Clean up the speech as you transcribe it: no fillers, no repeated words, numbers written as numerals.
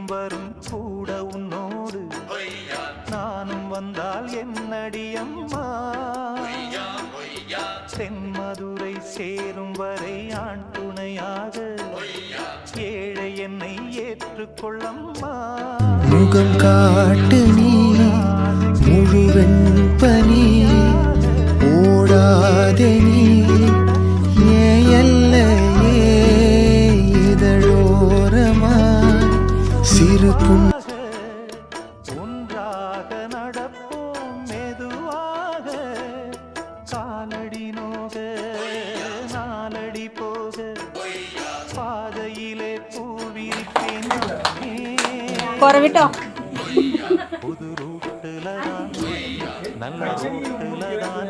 வரும் கூட உன்னோடு நானும் வந்தால் என்னடியம்மா தென்மதுரை சேரும் வரை ஆண் துணையாக ஏழை என்னை ஏற்றுக்கொள்ளம்மா முகம் காட்டு நீ முழுவெண் பனி ஓடாதே நீ ஏல்லையே இதழோரமாய் சிறு ஒன்றாக நடப்போம் மெதுவாக காலடி நோக நாலடி போக பாதையிலே பூவிரிப்பேன் புது ரூட்டுல தான் நல்ல ரூட்டுல தான்